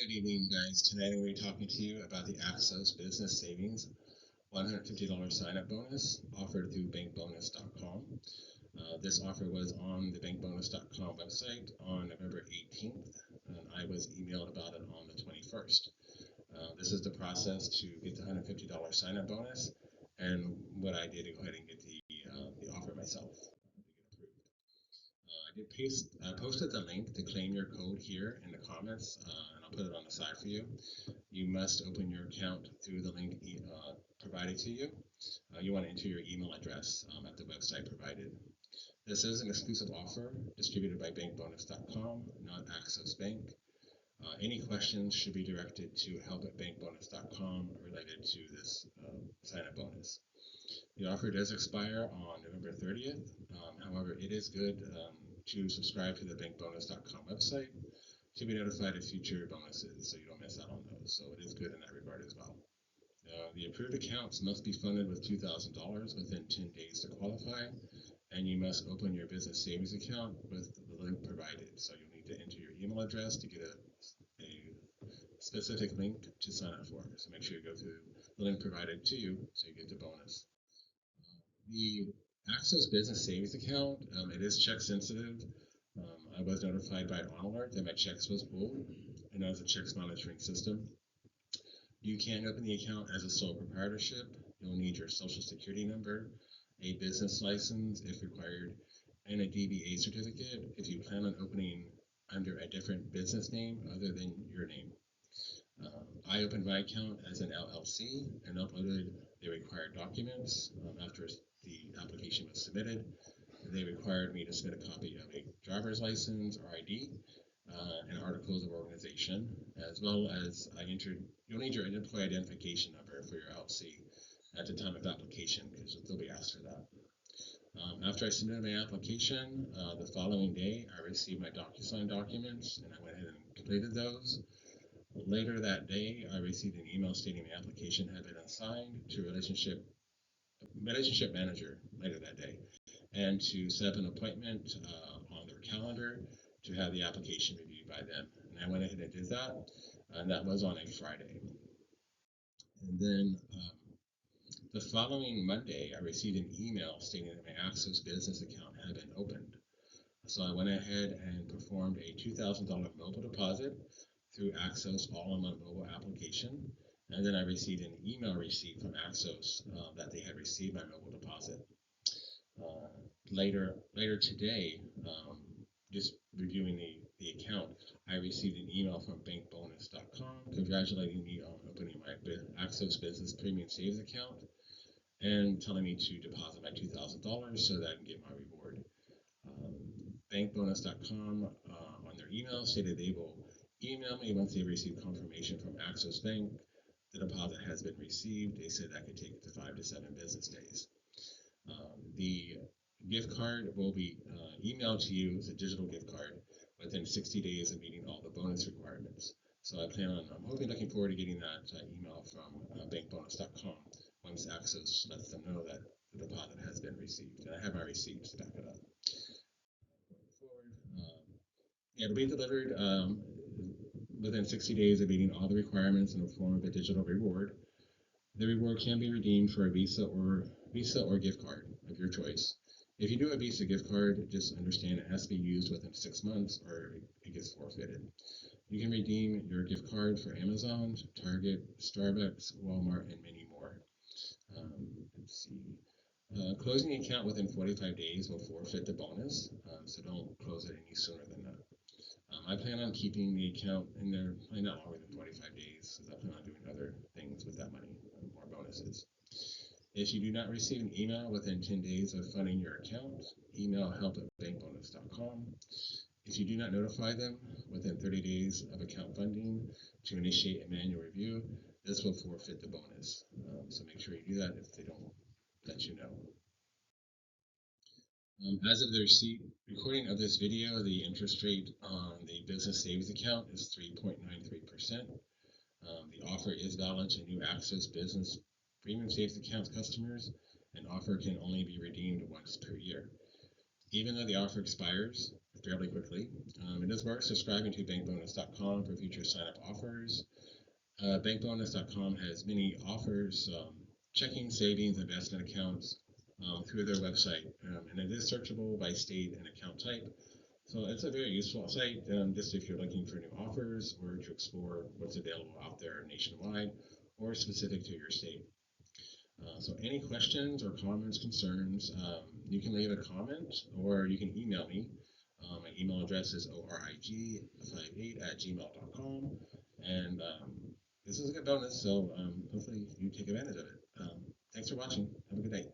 Good evening, guys. Tonight I'm going to be talking to you about the Axos Business Savings $150 sign-up bonus offered through bankbonus.com. This offer was on the bankbonus.com website on November 18th, and I was emailed about it on the 21st. This is the process to get the $150 sign-up bonus, and what I did to go ahead and get the offer myself to get approved. Posted the link to claim your code here in the comments, and I'll put it on the side for you. You must open your account through the link provided to you. You want to enter your email address at the website provided. This is an exclusive offer distributed by bankbonus.com, not Axos Bank. Any questions should be directed to help@bankbonus.com related to this sign-up bonus. The offer does expire on November 30th. However, it is good to subscribe to the bankbonus.com website to be notified of future bonuses so you don't miss out on those. So it is good in that regard as well. The approved accounts must be funded with $2,000 within 10 days to qualify, and you must open your business savings account with the link provided. So you'll need to enter your email address to get a specific link to sign up for. So make sure you go through the link provided to you so you get the bonus. The Axos Business Savings account, it is check sensitive. I was notified by On Alert that my checks was pulled, and as a checks monitoring system. You can open the account as a sole proprietorship. You'll need your social security number, a business license if required, and a DBA certificate if you plan on opening under a different business name other than your name. I opened my account as an LLC and uploaded the required documents after the application was submitted. They required me to submit a copy of a driver's license or ID and articles of organization, as well as you'll need your employee identification number for your LLC at the time of application because they'll be asked for that. After I submitted my application, the following day I received my DocuSign documents and I went ahead and completed those. Later that day, I received an email stating the application had been assigned to a relationship manager later that day, and to set up an appointment on their calendar to have the application reviewed by them. And I went ahead and did that, and that was on a Friday. And then the following Monday, I received an email stating that my Axos business account had been opened. So I went ahead and performed a $2,000 mobile deposit through Axos all-in-one mobile application, and then I received an email receipt from Axos that they had received my mobile deposit. Later today, just reviewing the account, I received an email from bankbonus.com congratulating me on opening my Axos Business Premium Saves account and telling me to deposit my $2,000 so that I can get my reward. Bankbonus.com on their email stated they will email me once they receive confirmation from Axos Bank the deposit has been received. They said that could take 5 to 7 business days. The gift card will be emailed to you as a digital gift card within 60 days of meeting all the bonus requirements. So I'm looking forward to getting that email from bankbonus.com once Axos lets them know that the deposit has been received. And I have my receipts to back it up. It'll be delivered within 60 days of meeting all the requirements in the form of a digital reward. The reward can be redeemed for a Visa or gift card of your choice. If you do a Visa gift card, just understand it has to be used within 6 months or it gets forfeited. You can redeem your gift card for Amazon, Target, Starbucks, Walmart, and many more. Let's see. Closing the account within 45 days will forfeit the bonus, so don't close it any sooner than that. I plan on keeping the account in there probably not longer than 45 days because I plan on doing other things with that money, more bonuses. If you do not receive an email within 10 days of funding your account, email help@bankbonus.com. If you do not notify them within 30 days of account funding to initiate a manual review, this will forfeit the bonus. So make sure you do that if they don't let you know. As of the recording of this video, the interest rate on the business savings account is 3.93%. The offer is valid to new Axos Business Premium Savings Accounts customers. An offer can only be redeemed once per year. Even though the offer expires fairly quickly, it is worth subscribing to bankbonus.com for future sign-up offers. Bankbonus.com has many offers, checking, savings, investment accounts through their website, and it is searchable by state and account type. So it's a very useful site, just if you're looking for new offers or to explore what's available out there nationwide or specific to your state. So any questions or comments, concerns, you can leave a comment or you can email me. My email address is orig58@gmail.com. And this is a good bonus, so hopefully you take advantage of it. Thanks for watching. Have a good day.